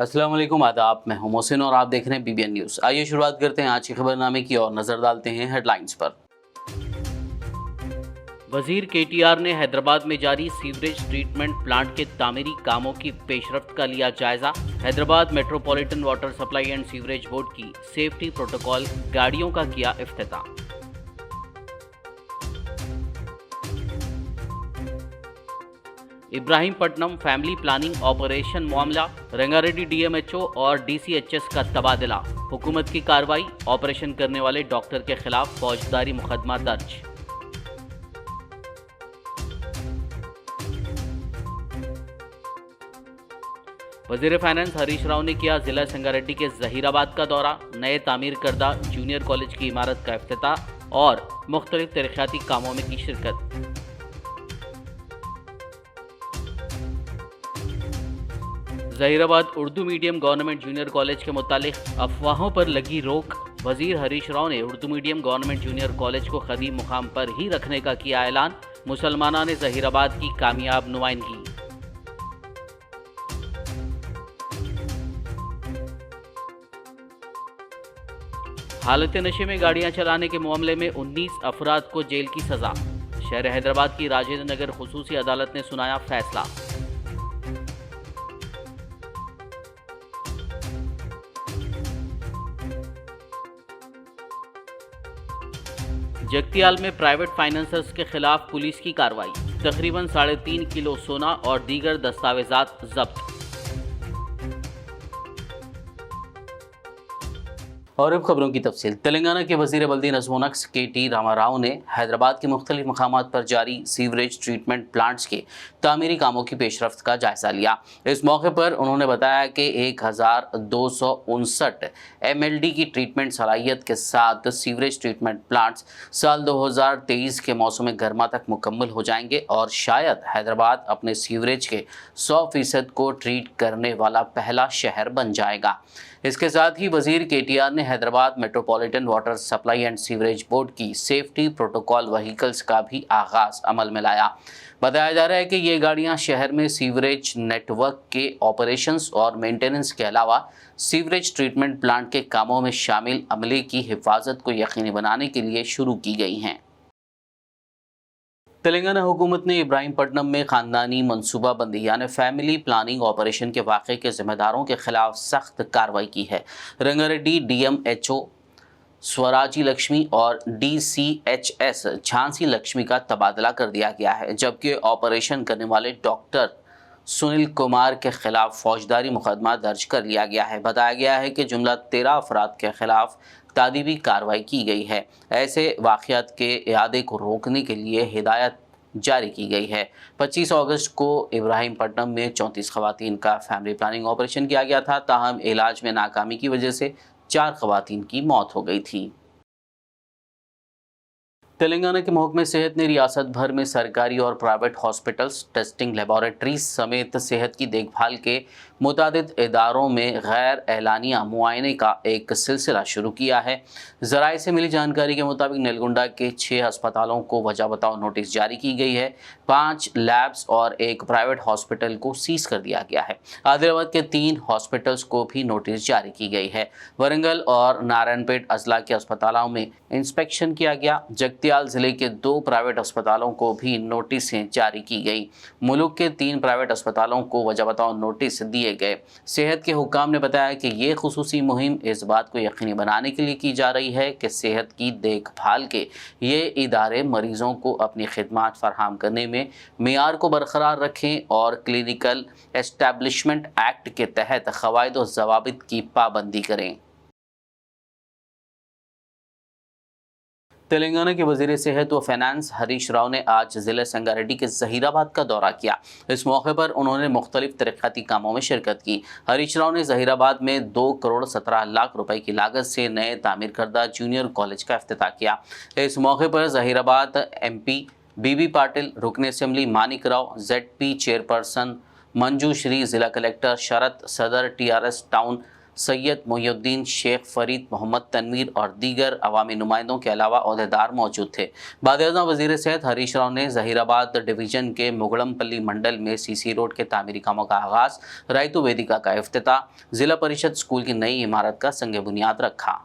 अस्सलाम वालेकुम, आदाब। मैं हूं मोहसिन और आप देख रहे हैं BBN न्यूज़। आइए शुरुआत करते हैं आज की खबरनामे की और नज़र डालते हैं हेडलाइंस पर। वजीर KTR ने हैदराबाद में जारी सीवरेज ट्रीटमेंट प्लांट के तामीरी कामों की पेशरफ्त का लिया जायजा। Hyderabad metropolitan water supply and sewerage board की सेफ्टी प्रोटोकॉल गाड़ियों का किया इफ्तिताह। इब्राहीमपट्टनम फैमिली प्लानिंग ऑपरेशन मामला, रंगारेड्डी DMHO और DCHS का तबादला। हुकूमत की कार्रवाई, ऑपरेशन करने वाले डॉक्टर के खिलाफ फौजदारी मुकदमा दर्ज। वजीर फाइनेंस हरीश राव ने किया जिला संगारेड्डी के जहीराबाद का दौरा। नए तामीर करदा जूनियर कॉलेज की इमारत का इफ्तिताह और मुख्तलिफ तरक्याती कामों में की शिरकत। Zaheerabad Urdu medium government junior college के मुतालिक अफवाहों पर लगी रोक। वजीर हरीश राव ने Urdu medium government junior college को खदीम मुकाम पर ही रखने का किया ऐलान। मुसलमाना ने जहीराबाद की कामयाब नुमाइंदगी। हालत नशे में गाड़ियां चलाने के मामले में 19 अफराद को जेल की सजा। शहर हैदराबाद की राजेंद्र नगर खुसूसी अदालत ने सुनाया फैसला। जगतियाल में प्राइवेट फाइनेंसर्स के खिलाफ पुलिस की कार्रवाई। तकरीबन 3.5 किलो सोना और दीगर दस्तावेजात जब्त। और अब खबरों की तफसील। तेलंगाना के वजीर बल्दी नज़्म-ओ-नक्श KT रामाराव ने हैदराबाद के मुख्तलिफ मकामात पर जारी सीवरेज ट्रीटमेंट प्लांट्स के तामीरी कामों की पेशरफ्त का जायजा लिया। इस मौके पर उन्होंने बताया कि 1259 MLD की ट्रीटमेंट सलाहियत के साथ सीवरेज ट्रीटमेंट प्लांट्स साल 2023 के मौसम गर्मा तक मुकम्मल हो जाएंगे और शायद हैदराबाद अपने सीवरेज के 100% को ट्रीट करने वाला पहला शहर बन जाएगा। इसके साथ ही वजीर KTR ने Hyderabad metropolitan water supply and sewerage board की सेफ्टी प्रोटोकॉल व्हीकल्स का भी आगाज अमल में लाया। बताया जा रहा है कि ये गाड़ियां शहर में सीवरेज नेटवर्क के ऑपरेशंस और मेंटेनेंस के अलावा सीवरेज ट्रीटमेंट प्लांट के कामों में शामिल अमले की हिफाजत को यकीनी बनाने के लिए शुरू की गई हैं। तेलंगाना हुकूमत ने इब्राहीमपट्टनम में ख़ानदानी मनसूबाबंदी यानी फैमिली प्लानिंग ऑपरेशन के वाक़े के ज़िम्मेदारों के खिलाफ सख्त कार्रवाई की है। रंगारेड्डी DMHO स्वराजी लक्ष्मी और DCHS झांसी लक्ष्मी का तबादला कर दिया गया है, जबकि ऑपरेशन करने वाले डॉक्टर सुनील कुमार के खिलाफ फौजदारी मुकदमा दर्ज कर लिया गया है। बताया गया है कि जुमला 13 अफराद के खिलाफ तादीबी कार्रवाई की गई है। ऐसे वाक़यात के इआदे को रोकने के लिए हिदायत जारी की गई है। 25 अगस्त को इब्राहीमपट्टनम में 34 ख़वातीन का फैमिली प्लानिंग ऑपरेशन किया गया था, ताहम इलाज में नाकामी की वजह से 4 ख़वातीन की मौत हो गई थी। तेलंगाना के महकमे सेहत ने रियासत भर में सरकारी और प्राइवेट हॉस्पिटल्स, टेस्टिंग लेबॉरेटरीज समेत सेहत की देखभाल के मुतादिद इदारों में गैर एलानिया मुआयने का एक सिलसिला शुरू किया है। ज़राए से मिली जानकारी के मुताबिक नेलगुंडा के 6 अस्पतालों को वजह बताओ नोटिस जारी की गई है। 5 लैब्स और एक प्राइवेट हॉस्पिटल को सीज कर दिया गया है। आदिलाबाद के 3 हॉस्पिटल्स को भी नोटिस जारी की गई है। वरंगल और नारायणपेट अजला के अस्पतालों में इंस्पेक्शन किया गया। जगतियाल जिले के 2 प्राइवेट अस्पतालों को भी नोटिसें जारी की गई। मुल्क के 3 प्राइवेट अस्पतालों को वजह बताओ नोटिस दिए गए। सेहत के हुक्काम ने बताया कि ये खुसूसी मुहिम इस बात को यकीनी बनाने के लिए की जा रही है कि सेहत की देखभाल के ये इदारे मरीजों को अपनी खिदमात फराहम करने में मेयार को बरकरार रखें और क्लिनिकल एस्टेब्लिशमेंट एक्ट के तहत क़वाइद और ज़वाबित की पाबंदी करें। तेलंगाना के वजीर सेहत व फाइनेंस हरीश राव ने आज ज़िला संगारेड्डी के जहीराबाद का दौरा किया। इस मौके पर उन्होंने मुख्तलिफ तरक्याती कामों में शिरकत की। हरीश राव ने जहीराबाद में 2 करोड़ 17 लाख रुपए की लागत से नए तामीर करदा जूनियर कॉलेज का इफ्तिताह किया। इस मौके पर जहीराबाद MP BB पाटिल, रुकन assembly Manik Rao, ZP chairperson Manju Shri, ज़िला कलेक्टर शरत, सदर TRS टाउन सैयद मोहिउद्दीन, शेख फरीद, मोहम्मद तनवीर और दीगर अवामी नुमाइंदों के अलावा ओहदेदार मौजूद थे। बाद वज़ीर सेहत हरीश राव ने जहीराबाद डिवीज़न के मुगड़मपल्ली मंडल में सीसी रोड के तामीरी कामों का आगाज़, रायतु वेदिका का इफ्तिताह, जिला परिषद स्कूल की नई इमारत का संग बुनियाद रखा।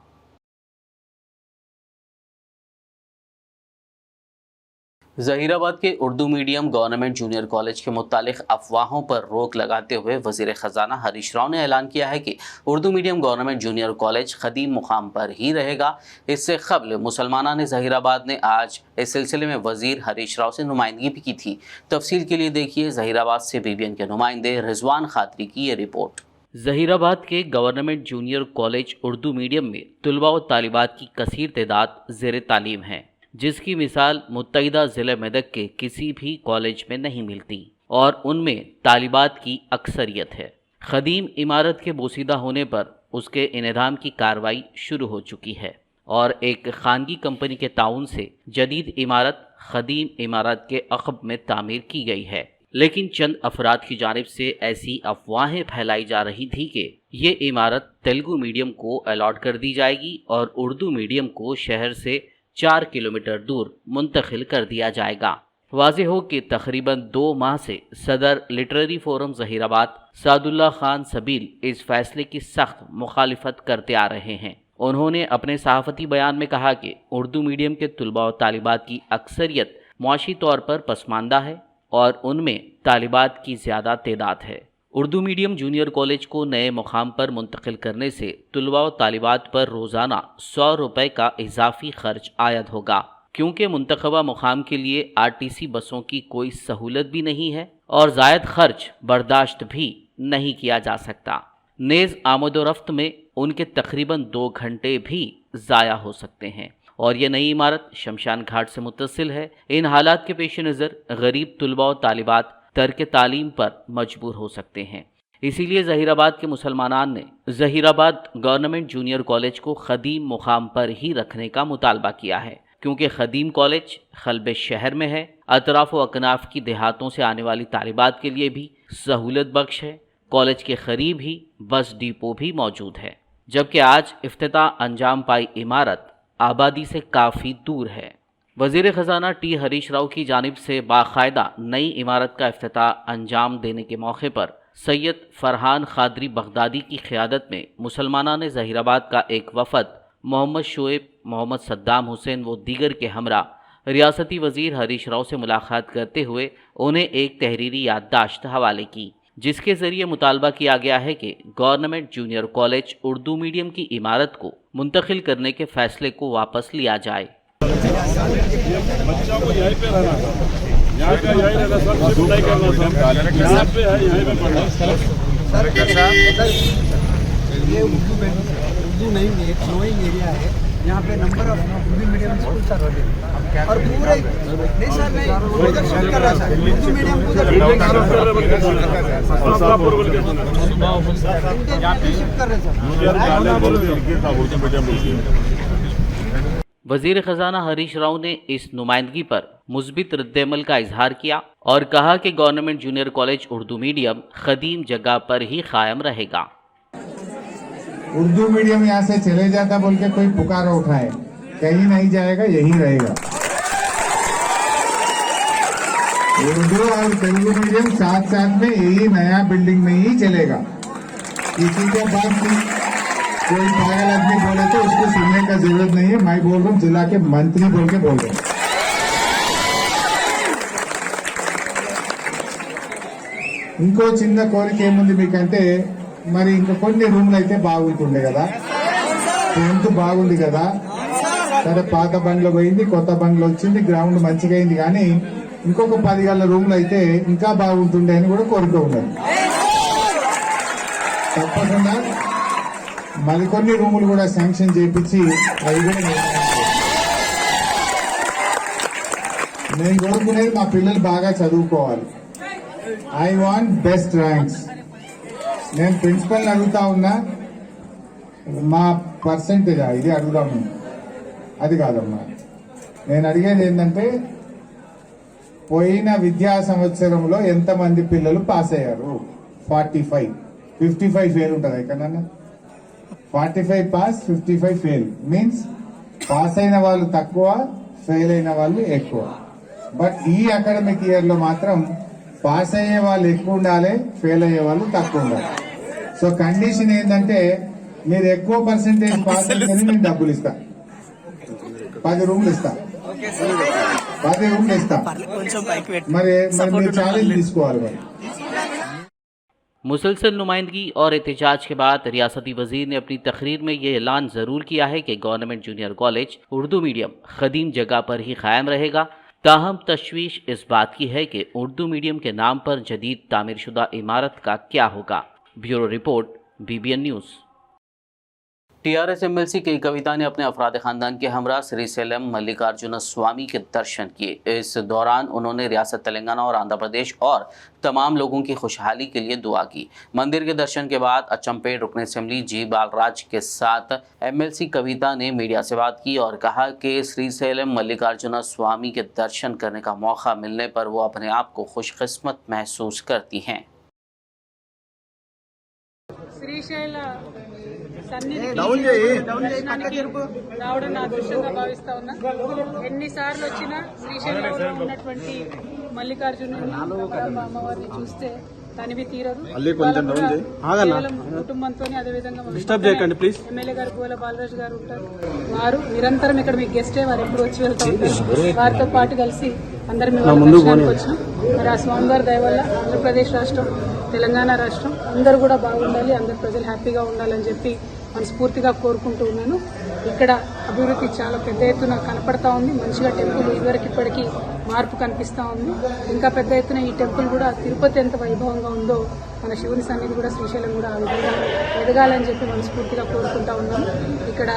जहीराबाद के Urdu medium government junior college के मुतालिक अफवाहों पर रोक लगाते हुए वज़ीर ख़जाना हरीश राव ने ऐलान किया है कि Urdu medium government junior college ख़दीम मुकाम पर ही रहेगा। इससे क़ब्ल मुसलमाना ने जहीराबाद ने आज इस सिलसिले में वज़ीर हरीश राव से नुमाइंदगी भी की थी। तफसील के लिए देखिए जहीराबाद से BBN के नुमाइंदे रिजवान खातरी की ये रिपोर्ट। जहीराबाद के government junior college Urdu medium में तलबा व तालिबात की कसीर तादाद ज़ेर तालीम है, जिसकी मिसाल मुत्तहिदा ज़िले मेदक के किसी भी कॉलेज में नहीं मिलती और उनमें तालिबात की अक्सरियत है। ख़दीम इमारत के बोसीदा होने पर उसके इनेदाम की कार्रवाई शुरू हो चुकी है और एक खानगी कंपनी के ताउन से जदीद इमारत ख़दीम इमारत के अक़ब में तामीर की गई है। लेकिन चंद अफराद की जानिब से ऐसी अफवाहें फैलाई जा रही थी कि ये इमारत तेलुगु मीडियम को अलॉट कर दी जाएगी और उर्दू मीडियम को शहर से 4 किलोमीटर दूर मुंतकिल कर दिया जाएगा। वाज़ेह हो कि तकरीबन 2 माह से सदर लिटरेरी फोरम ज़हीराबाद सादुल्ला खान सबील इस फैसले की सख्त मुखालिफत करते आ रहे हैं। उन्होंने अपने सहाफ़ती बयान में कहा कि उर्दू मीडियम के तलबा व तालिबात की अक्सरियत मुआशी तौर पर पसमानदा है और उनमें तालिबात की ज़्यादा तादाद है। उर्दू मीडियम जूनियर कॉलेज को नए मुकाम पर मुंतकिल करने से तलबा व तालिबात पर रोज़ाना 100 रुपये का इजाफी खर्च आयद होगा, क्योंकि मुंतखबा मुकाम के लिए RTC बसों की कोई सहूलत भी नहीं है और ज़ायद खर्च बर्दाश्त भी नहीं किया जा सकता। नेज़ आमदोरफ्त में उनके तकरीबन 2 घंटे भी ज़ाया हो सकते हैं और ये नई इमारत शमशान घाट से मुत्तसिल है। इन हालात के पेश नज़र गरीब तलबा व तालिबात तर्क तालीम पर मजबूर हो सकते हैं। इसीलिए जहीराबाद के मुसलमानान ने जहीराबाद गवर्नमेंट जूनियर कॉलेज को ख़दीम मुकाम पर ही रखने का मुतालबा किया है, क्योंकि ख़दीम कॉलेज क़ल्ब शहर में है। अतराफ़ व अकनाफ़ की देहातों से आने वाली तालिबात के लिए भी सहूलत बख्श है। कॉलेज के करीब ही बस डिपो भी मौजूद है, जबकि आज इफ्तिताह अंजाम पाई इमारत आबादी से काफ़ी दूर है। वज़ीर ख़जाना T हरीश राव की जानिब से बाकायदा नई इमारत का इफ्तिताह अंजाम देने के मौके पर सैयद फ़रहान क़ादरी बगदादी की क़ियादत में मुसलमाना ने ज़हीराबाद का एक वफ़द मोहम्मद शोएब, मोहम्मद सद्दाम हुसैन व दीगर के हमरा रियासती वज़ीर हरीश राव से मुलाकात करते हुए उन्हें एक तहरीरी याददाश्त हवाले की, जिसके ज़रिए मुतालबा किया गया है कि government junior college Urdu medium की इमारत को मुंतकिल करने के फ़ैसले को वापस लिया जाए। बच्चों को यहीं पे रहना था, यहाँ का यहीं रहना सर, पढ़ाई करना था, यहाँ पे है, यहीं पे पढ़ना। ये उर्दू नहीं एक फ्लोइंग एरिया है, यहाँ पे number of Urdu medium school sir और पूरे नहीं सर नहीं उधर शिफ्ट कर रहा है सर, उर्दू मीडियम को उधर शिफ्ट कर रहे सर। वज़ीर ख़जाना हरीश राव ने इस नुमाइंदगी पर मुस्बित रद्द-ए-अमल का इजहार किया और कहा कि government junior college Urdu medium ख़दीम जगह पर ही कायम रहेगा। उर्दू मीडियम यहाँ से चले जाता बोल के कोई पुकार उठाए, कहीं नहीं जाएगा, यहीं रहेगा। उर्दू और तेलुगु मीडियम साथ साथ में यही नया बिल्डिंग में ही चलेगा। किसी के बाद कोई पागल आदमी बोले तो उसको सुनने का जरूरत नहीं है। मैं बोल रहा हूँ, जिला के मंत्री बोल के बोल रहे हैं। ఇంకో చిన్న కోరిక ఏముంది మీకంటే, మరి ఇంకా కొన్ని రూమ్లు అయితే బాగుంటుండే కదా, టెంట్ బాగుంది కదా, సరే పాత బంగ్లో పోయింది, కొత్త బంగ్లో వచ్చింది, గ్రౌండ్ మంచిగా అయింది, కానీ ఇంకొక 10 గల రూమ్లు అయితే ఇంకా బాగుంటుండే అని కూడా కోరిక ఉన్నది. తప్పకుండా మరికొన్ని రూములు కూడా శాంక్షన్ చేయించి అవి కూడా నేను కోరుకునేది మా పిల్లలు బాగా చదువుకోవాలి. I want best ranks. నేను ప్రిన్సిపల్ని అడుగుతా ఉన్నా, మా పర్సెంటేజ్ ఇది అడుగుదాము, అది కాదమ్మా. నేను అడిగేది ఏంటంటే, పోయిన విద్యా సంవత్సరంలో ఎంతమంది పిల్లలు పాస్ అయ్యారు? 45. 55 ఫెయిల్ ఉంటుంది ఎక్కడన్నా? 45 పాస్ 55 ఫెయిల్ మీన్స్ పాస్ అయిన వాళ్ళు తక్కువ ఫెయిల్ అయిన వాళ్ళు ఎక్కువ. బట్ ఈ అకాడమిక్ ఇయర్ లో మాత్రం పాస్ అయ్యే వాళ్ళు ఎక్కువ ఉండాలి, ఫెయిల్ అయ్యే వాళ్ళు తక్కువ ఉండాలి. సో కండిషన్ ఏంటంటే మీరు ఎక్కువ పర్సెంటేజ్ పాస్ అయితే నేను డబ్బులు ఇస్తా, 10 రూమ్లు ఇస్తా, 10 రూమ్లు ఇస్తా. మరి మీరు ఛాలెంజ్ తీసుకోవాలి. మరి मुसलसल नुमाइंदगी और एहतजाज के बाद रियासती वजीर ने अपनी तकरीर में ये ऐलान ज़रूर किया है कि government junior college Urdu medium ख़दीम जगह पर ही कायम रहेगा। ताहम तशवीश इस बात की है कि उर्दू मीडियम के नाम पर जदीद तामीरशुदा इमारत का क्या होगा। Bureau report, BBN news. TRS MLC के कविता ने अपने अफराद खानदान के हमरा श्रीशैलम मल्लिकार्जुन स्वामी के दर्शन किए। इस दौरान उन्होंने रियासत तेलंगाना और आंध्र प्रदेश और तमाम लोगों की खुशहाली के लिए दुआ की। मंदिर के दर्शन के बाद अचंपेट रुकन असेंबली जी बालराज के साथ एमएलसी कविता ने मीडिया से बात की और कहा कि श्रीशैलम मल्लिकार्जुन स्वामी के दर्शन करने का मौका मिलने पर वो अपने आप को खुशकिस्मत महसूस करती हैं। శ్రీశైల సన్నిధికి దర్శనానికి రావడం నా అదృష్టంగా భావిస్తా ఉన్నా. ఎన్నిసార్లు వచ్చినా శ్రీశైలంలో ఉన్నటువంటి మల్లికార్జునుని అమ్మవారిని చూస్తే తనివి తీరదు. కేవలం కుటుంబంతోనే అదేవిధంగా ఎమ్మెల్యే గారు గోల బాలరాజు గారు ఉంటారు. వారు నిరంతరం ఇక్కడ మీ గెస్టే, వారు ఎప్పుడు వచ్చి వెళ్తూ ఉంటారు. వారితో పాటు కలిసి అందరం మేము దర్శనానికి వచ్చినాం. మరి ఆ స్వామివారి దయ వల్ల ఆంధ్రప్రదేశ్ రాష్ట్రం, తెలంగాణ రాష్ట్రం అందరూ కూడా బాగుండాలి, అందరు ప్రజలు హ్యాపీగా ఉండాలని చెప్పి మనస్ఫూర్తిగా కోరుకుంటూ ఉన్నాను. ఇక్కడ అభివృద్ధి చాలా పెద్ద ఎత్తున కనపడతా ఉంది. మంచిగా టెంపుల్ ఇదివరకు ఇప్పటికీ మార్పు కనిపిస్తూ ఉంది. ఇంకా పెద్ద ఎత్తున ఈ టెంపుల్ కూడా తిరుపతి ఎంత వైభవంగా ఉందో మన శివుని సన్నిధి కూడా శ్రీశైలం కూడా ఆ విధంగా ఎదగాలని చెప్పి మనస్ఫూర్తిగా కోరుకుంటా ఉన్నాము. ఇక్కడ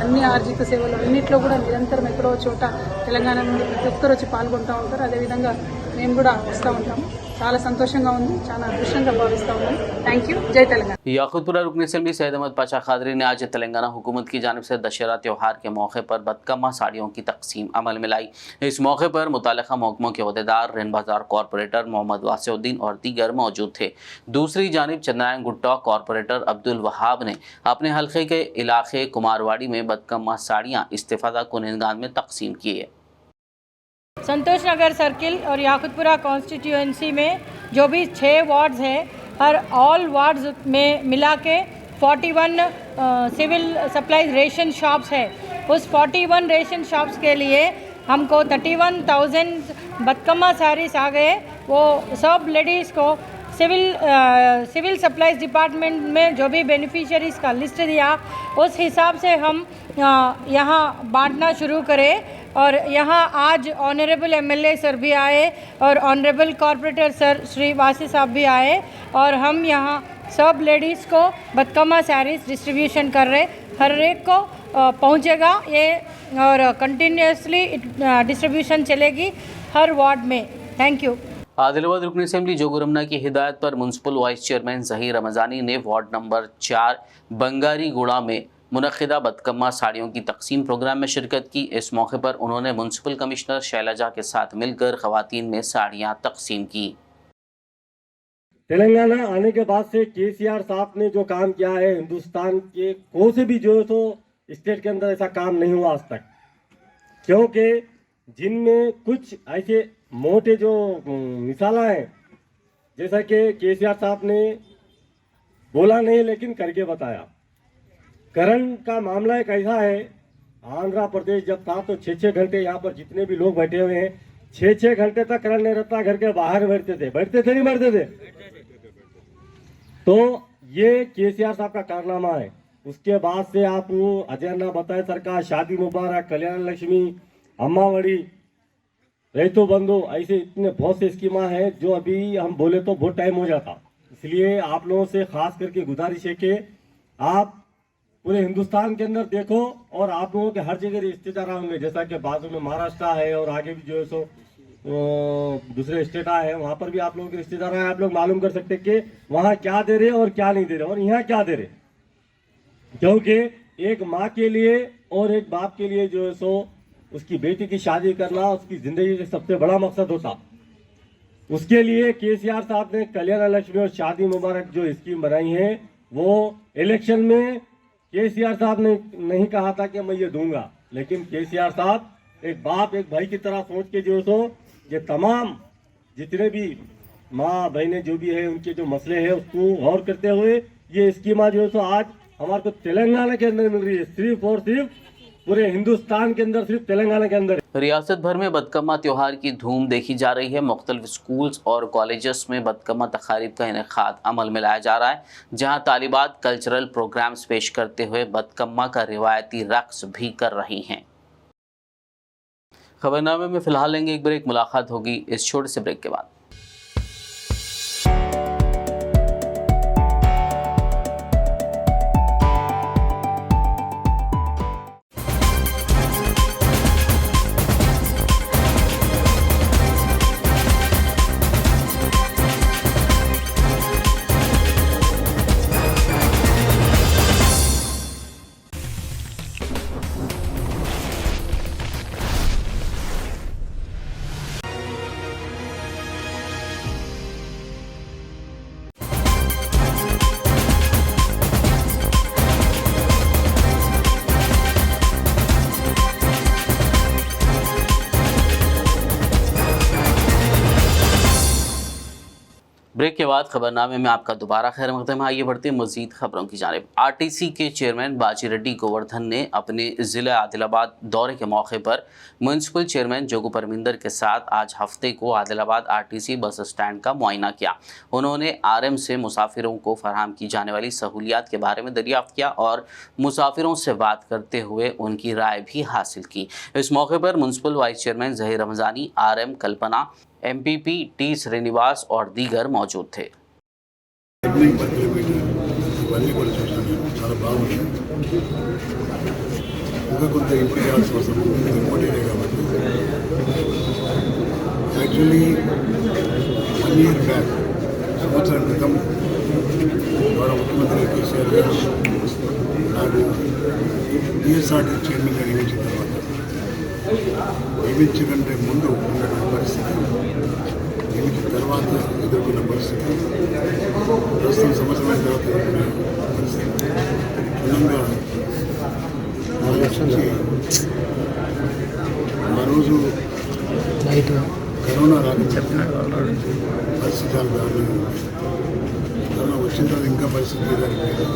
అన్ని ఆర్జిత సేవలు అన్నింటిలో కూడా నిరంతరం ఎక్కడో చోట తెలంగాణ నుండి ప్రతి ఒక్కరు వచ్చి పాల్గొంటూ ఉంటారు. అదేవిధంగా మేము కూడా వస్తూ ఉంటాము. చాలా సంతోషంగా ఉంది, చాలా అదృష్టంగా భావిస్తా ఉన్నాను. Thank you. జై తెలంగాణ। याकूतपुरा रुकन असेंबली सैयद अहमद पाशा खादरी ने आज तेलंगाना हुकूमत की जानिब से दशहरा त्यौहार के मौके पर बदकम्मा साड़ियों की तकसीम अमल में लाई। इस मौके पर मुतालिका महकमों के अहदेदार, रेन बाजार कॉरपोरेटर मोहम्मद वासिउद्दीन और दीगर मौजूद थे। दूसरी जानिब चंद्रायन गुट्टा कॉरपोरेटर अब्दुल वहाब ने अपने हल्के के इलाके कुमारवाड़ी में बदकम्मा साड़ियाँ इस्तिफादा कुनगान में तकसीम की है। संतोष नगर सर्किल और याकूतपुरा कॉन्स्टिट्यूएंसी में जो भी 6 वार्ड्स हैं, हर ऑल वार्ड्स में मिला के 41 सिविल सप्लाईज रेशन शॉप्स है। उस 41 रेशन शॉप्स के लिए हमको 31,000 बदकम्मा साड़ीज आ गए। वो सब लेडीज़ को सिविल सप्लाईज डिपार्टमेंट में जो भी बेनिफिशियरीज़ का लिस्ट दिया, उस हिसाब से हम यहाँ बांटना शुरू करें। और यहाँ आज ऑनरेबल एमएलए सर भी आए और ऑनरेबल कॉरपोरेटर सर श्री वासी साहब भी आए और हम यहाँ सब लेडीज़ को बदकम्मा साड़ीज़ डिस्ट्रीब्यूशन कर रहे। हर एक को पहुँचेगा ये और कंटिन्यूसली डिस्ट्रीब्यूशन चलेगी हर वार्ड में। Thank you. आदिलाबाद रुकन असेंबली जोगुरमना की हिदायत पर municipal vice chairman Zaheer Ramzani ने वार्ड नंबर 4 बंगारी गुड़ा में मुनक़िदा बदकम्मा साड़ियों की तकसीम प्रोग्राम में शिरकत की। इस मौके पर उन्होंने म्युनिसिपल कमिश्नर शैलजा के साथ मिलकर ख़वातीन में साड़ियाँ तकसीम की। तेलंगाना आने के बाद से केसीआर साहब ने जो काम किया है, हिंदुस्तान के कोई से भी जो है तो स्टेट के अंदर ऐसा काम नहीं हुआ आज तक। क्योंकि जिनमें कुछ ऐसे मोटे जो मिसाला हैं, जैसा कि केसीआर साहब ने बोला नहीं लेकिन करके बताया। करण का मामला एक ऐसा है, आंध्र प्रदेश जब था तो 6-6 घंटे यहाँ पर जितने भी लोग बैठे हुए हैं 6-6 घंटे तक करण नहीं रहता, घर के बाहर बैठते थे नहीं बैठते थे। तो ये केसीआर साहब का कारनामा है। उसके बाद से आप अजय ना बताए सरकार, शादी मुबारक, कल्याण लक्ष्मी, अम्मावड़ी, रैतो बंधु, ऐसे इतने बहुत से स्कीमा है जो अभी हम बोले तो बहुत टाइम हो जाता। इसलिए आप लोगों से खास करके गुजारिश है कि आप पूरे हिंदुस्तान के अंदर देखो और आप लोगों के हर जगह रिश्तेदार होंगे, जैसा कि बाजू में महाराष्ट्र है और आगे भी जो है सो दूसरे स्टेट है, वहाँ पर भी आप लोगों के रिश्तेदार हैं। आप लोग मालूम कर सकते कि वहाँ क्या दे रहे और क्या नहीं दे रहे और यहाँ क्या दे रहे। क्योंकि एक माँ के लिए और एक बाप के लिए जो है सो उसकी बेटी की शादी करना उसकी जिंदगी का सबसे बड़ा मकसद होता। उसके लिए केसीआर साहब ने कल्याण लक्ष्मी और शादी मुबारक जो स्कीम बनाई है, वो इलेक्शन में केसीआर साहब ने नहीं कहा था कि मैं ये दूंगा, लेकिन केसीआर साहब एक बाप एक भाई की तरह सोच के जो सो ये तमाम जितने भी माँ बहनें जो भी है उनके जो मसले हैं उसको गौर करते हुए ये स्कीमा जो है सो आज हमारे को तेलंगाना के अंदर मिल रही है, सिर्फ और सिर्फ पूरे हिंदुस्तान के अंदर सिर्फ तेलंगाना के अंदर। रियासत भर में बदकम्मा त्योहार की धूम देखी जा रही है। मुख्तलिफ स्कूल्स और कॉलेजेस में बदकम्मा तकारीब का इनेकाद अमल में लाया जा रहा है, जहां तालिबात कल्चरल प्रोग्राम्स पेश करते हुए बदकम्मा का रिवायती रक्स भी कर रही हैं। खबरनामे में फिलहाल लेंगे एक ब्रेक, मुलाकात होगी इस छोटे से ब्रेक के बाद। ब्रेक के बाद खबरनामे में आपका दोबारा खैर मकदम है। आइए बढ़ते हैं मजीद खबरों की जानिब। आरटीसी के चेयरमैन बाजी रेड्डी गोवर्धन ने अपने ज़िला आदिलाबाद दौरे के मौके पर म्यूनसिपल चेयरमैन जोगू परमिंदर के साथ आज हफ्ते को आदिलाबाद आरटीसी बस स्टैंड का मुआयना किया। उन्होंने आरएम से मुसाफिरों को फराहम की जाने वाली सहूलियात के बारे में दरियाफ्त किया और मुसाफिरों से बात करते हुए उनकी राय भी हासिल की। इस मौके पर municipal vice chairman Zaheer Ramzani, RM Kalpana, MPP T Srinivas और दीगर मौजूद थे। ఇవన్నీ కూడా చూసాను, చాలా బాగుంది. ఇంకా కొంత ఇంప్రూవ్ చేయాల్సిన అవసరం ఉంది, రిమోట్ ఏరియా కాబట్టి. యాక్చువల్లీ 1 year బ్యాక్, సంవత్సరం క్రితం గౌరవ ముఖ్యమంత్రి కేసీఆర్ గారు నాకు టీఎస్ఆర్టీ చైర్మన్గా నియమించిన తర్వాత నియమించకంటే ముందు ఉన్నటువంటి పరిస్థితి, నియమించిన తర్వాత ఎదుర్కొన్న పరిస్థితి, ప్రస్తుతం సంవత్సరమైన తర్వాత ఎదుర్కొనే పరిస్థితి భిన్నంగా ఆలోచించి ఆ రోజు కరోనా రాకుండా పరిస్థితి చాలా దారుణంగా ఉంది. కరోనా వచ్చిన తర్వాత ఇంకా పరిస్థితి దానికి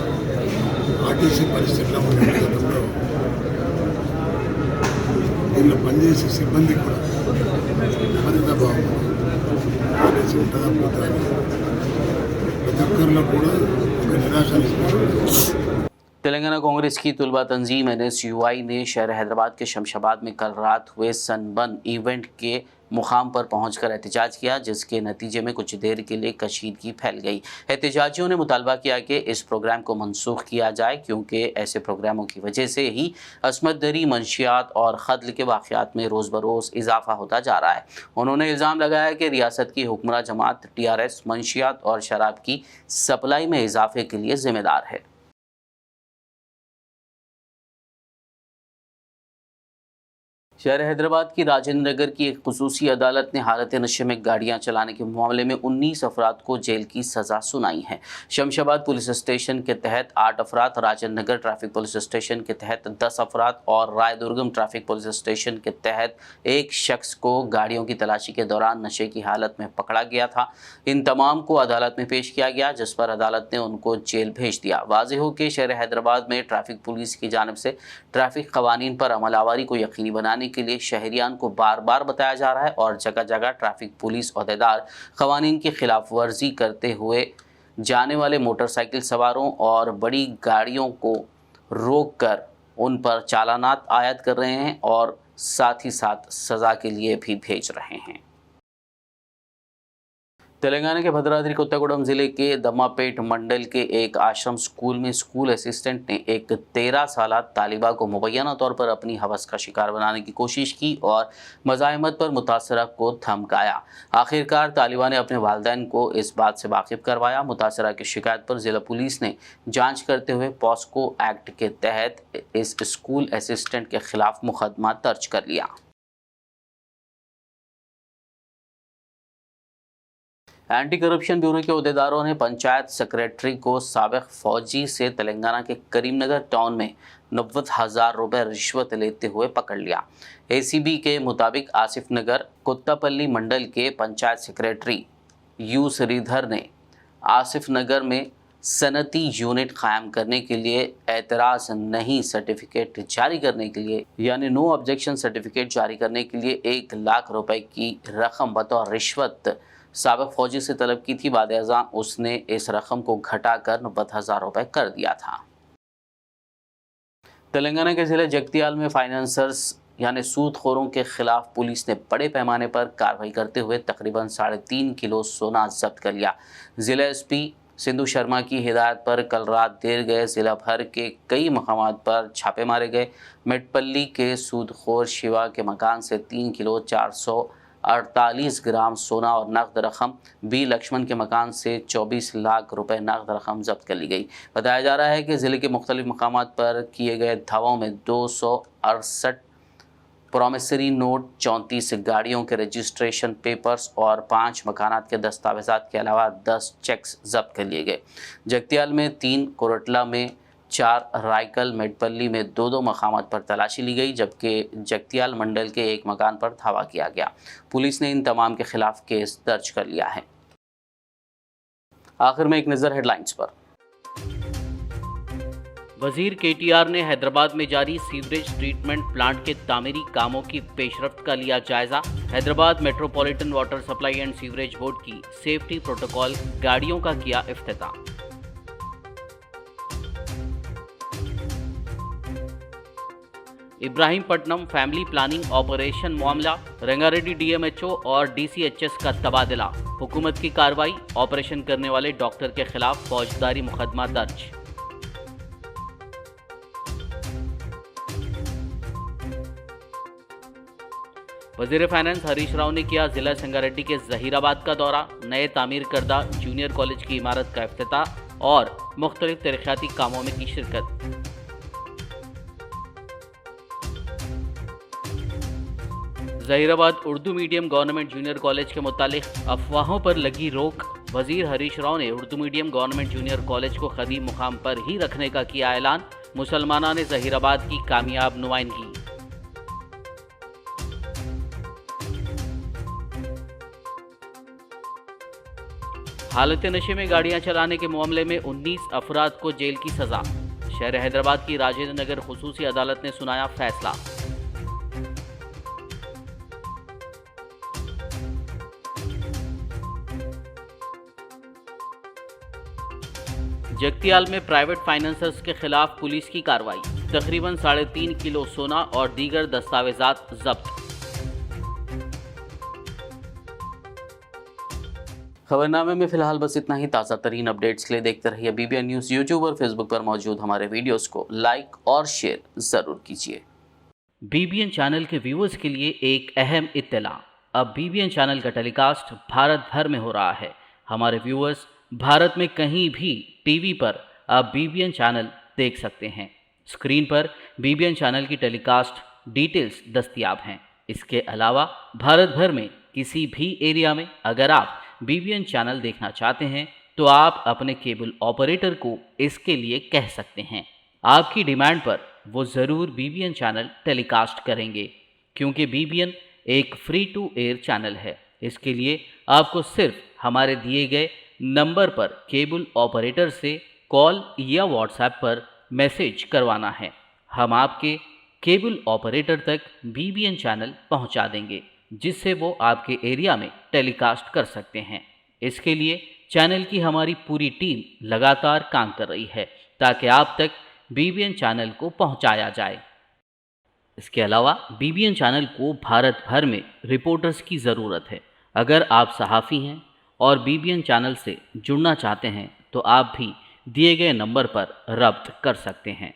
ఆర్టీసీ పరిస్థితి ఎలా ఉంది గతంలో దీనిలో పనిచేసే సిబ్బంది కూడా భద్రత బాగుంది. ఆర్టీసీ ఉంటుందా పోతా అని ప్రతి ఒక్కరిలో కూడా ఒక నిరాశ నిస్పృహ. तेलंगाना कांग्रेस की तुलबा तंजीम NSUI ने शहर हैदराबाद के शमशाबाद में कल रात हुए सनबर्न इवेंट के मुकाम पर पहुंचकर एहतजाज किया, जिसके नतीजे में कुछ देर के लिए कशीदगी फैल गई। एहतजाजियों ने मुतालबा किया कि इस प्रोग्राम को मनसूख किया जाए, क्योंकि ऐसे प्रोग्रामों की वजह से ही असमत दरी, मंशियात और ख़त्ल के वाक़यात में रोज़ बरोज़ इजाफा होता जा रहा है। उन्होंने इल्ज़ाम लगाया कि रियासत की हुक्मरान जमात TRS मंशियात और शराब की सप्लाई में इजाफे के लिए ज़िम्मेदार है। शहर हैदराबाद की राजेंद्र नगर की एक खुसूसी अदालत ने हालत नशे में गाड़ियां चलाने के मामले में 19 अफराद को जेल की सज़ा सुनाई है। शमशाबाद पुलिस स्टेशन के तहत 8 अफराद, Rajendra Nagar traffic police station के तहत 10 अफराद और रायदुर्गम ट्रैफिक पुलिस स्टेशन के तहत एक शख्स को गाड़ियों की तलाशी के दौरान नशे की हालत में पकड़ा गया था। इन तमाम को अदालत में पेश किया गया, जिस पर अदालत ने उनको जेल भेज दिया। वाज़ेह हो कि शहर हैदराबाद में ट्रैफिक पुलिस की जानिब से ट्रैफिक कवानीन पर अमलावरी को यकीनी बनाने के लिए शहरियान को बार बार बताया जा रहा है और जगह जगह ट्रैफिक पुलिस अहदेदार कवानीन की खिलाफ वर्जी करते हुए जाने वाले मोटरसाइकिल सवारों और बड़ी गाड़ियों को रोक कर उन पर चालानात आयद कर रहे हैं और साथ ही साथ सज़ा के लिए भी भेज रहे हैं। तेलंगाना के भद्राद्री कोत्तागुड़म ज़िले के दम्मापेट मंडल के एक आश्रम स्कूल में स्कूल असिस्टेंट ने एक 13 साला तालिबा को मुबैना तौर पर अपनी हवस का शिकार बनाने की कोशिश की और मज़ाहमत पर मुतासरा को धमकाया। आखिरकार तालिबा ने अपने वालिदैन को इस बात से वाकिफ़ करवाया। मुतासरा की शिकायत पर ज़िला पुलिस ने जाँच करते हुए पॉस्को एक्ट के तहत इस स्कूल असिस्टेंट के खिलाफ मुकदमा दर्ज कर लिया। एंटी करप्शन ब्यूरो के अहदेदारों ने पंचायत सेक्रेटरी को साबिक फौजी से तेलंगाना के करीमनगर टाउन में 90,000 रुपए रिश्वत लेते हुए पकड़ लिया। एसीबी के मुताबिक आसिफ नगर कुत्तापल्ली मंडल के पंचायत सेक्रेटरी यू श्रीधर ने आसिफ नगर में सनती यूनिट कायम करने के लिए एतराज़ नहीं सर्टिफिकेट जारी करने के लिए यानी नो ऑब्जेक्शन सर्टिफिकेट जारी करने के लिए 1 लाख रुपए की रकम बतौर रिश्वत साबिक फौजी से तलब की थी। बाद अज़ां उसने इस रकम को घटाकर 90,000 रुपए कर दिया था। तेलंगाना के ज़िले जगतियाल में फाइनेंसर्स यानी सूदखोरों के खिलाफ पुलिस ने बड़े पैमाने पर कार्रवाई करते हुए तकरीबन 3.5 किलो सोना जब्त कर लिया। जिला एसपी सिंधु शर्मा की हिदायत पर कल रात देर गए जिला भर के कई मकामात पर छापे मारे गए। मेटपल्ली के सूदखोर शिवा के मकान से 3 किलो 448 ग्राम सोना और नकद रकम, बी लक्ष्मण के मकान से 24 लाख रुपए नकद रकम जब्त कर ली गई। बताया जा रहा है कि ज़िले के मुख्तलिफ मकामात पर किए गए धावों में 268 प्रॉमिसरी नोट, 34 गाड़ियों के रजिस्ट्रेशन पेपर्स और 5 मकानात के दस्तावेजात के अलावा 10 चेक्स जब्त कर लिए गए। जगतियाल में 3, कोरटला में 4, रायकल मेटपल्ली में 2 मकामात पर तलाशी ली गई, जबकि जगतियाल मंडल के 1 मकान पर धावा किया गया। पुलिस ने इन तमाम के खिलाफ केस दर्ज कर लिया है। आखिर में एक नज़र हेडलाइंस पर। वजीर केटीआर ने हैदराबाद में जारी सीवरेज ट्रीटमेंट प्लांट के तामीरी कामों की पेशरफ्त का लिया जायजा। Hyderabad metropolitan water supply and sewerage board की सेफ्टी प्रोटोकॉल गाड़ियों का किया इफ्तिताह। इब्राहिमपट्टनम फैमिली प्लानिंग ऑपरेशन मामला, रंगारेड्डी डीएमएचओ और डीसीएचएस का तबादला। हुकूमत की कार्रवाई, ऑपरेशन करने वाले डॉक्टर के खिलाफ फौजदारी मुकदमा दर्ज। वजीर फाइनेंस हरीश राव ने किया जिला संगारेड्डी के जहीराबाद का दौरा। नए तामीर करदा जूनियर कॉलेज की इमारत का इफ्तिताह और मुख्तलिफ तरक्याती कामों में की शिरकत। Zaheerabad Urdu medium government junior college के मुतालिक अफवाहों पर लगी रोक। वजीर हरीश राव ने Urdu medium government junior college को कदीम मुकाम पर ही रखने का किया ऐलान। मुसलमाना ने जहीराबाद की कामयाब नुमाइंदगी। हालत नशे में गाड़ियां चलाने के मामले में 19 अफराद को जेल की सजा। शहर हैदराबाद की राजेंद्र नगर खुसूसी अदालत ने सुनाया फैसला। जगतियाल में प्राइवेट फाइनेंसर्स के खिलाफ पुलिस की कार्रवाई। तकरीबन 3.5 किलो सोना और दीगर दस्तावेजात जब्त। खबरनामे में फिलहाल बस इतना ही। ताज़ा तरीन अपडेट्स के लिए देखते रहिए BBN न्यूज़। यूट्यूब और फेसबुक पर मौजूद हमारे वीडियोस को लाइक और शेयर ज़रूर कीजिए। BBN चैनल के व्यूअर्स के लिए एक अहम इत्तला। अब BBN चैनल का टेलीकास्ट भारत भर में हो रहा है। हमारे व्यूअर्स भारत में कहीं भी टीवी पर अब BBN चैनल देख सकते हैं। स्क्रीन पर BBN चैनल की टेलीकास्ट डिटेल्स दस्तयाब हैं। इसके अलावा भारत भर में किसी भी एरिया में अगर आप BBN चैनल देखना चाहते हैं तो आप अपने केबल ऑपरेटर को इसके लिए कह सकते हैं। आपकी डिमांड पर वो ज़रूर BBN चैनल टेलीकास्ट करेंगे, क्योंकि BBN एक फ्री टू एयर चैनल है। इसके लिए आपको सिर्फ हमारे दिए गए नंबर पर केबल ऑपरेटर से कॉल या व्हाट्सएप पर मैसेज करवाना है। हम आपके केबल ऑपरेटर तक BBN चैनल पहुंचा देंगे, जिससे वो आपके एरिया में टेलीकास्ट कर सकते हैं। इसके लिए चैनल की हमारी पूरी टीम लगातार काम कर रही है ताकि आप तक BBN चैनल को पहुंचाया जाए। इसके अलावा BBN चैनल को भारत भर में रिपोर्टर्स की ज़रूरत है। अगर आप सहाफ़ी हैं और BBN चैनल से जुड़ना चाहते हैं तो आप भी दिए गए नंबर पर रब्त कर सकते हैं।